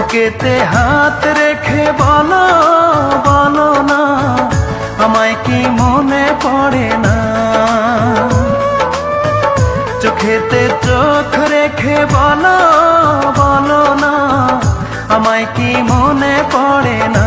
বুকেতে হাত রেখে বলো বলো না, আমায় কি মনে পড়ে না? চোখেতে চোখ রেখে বলো বলো না, আমায় কি মনে পড়ে না?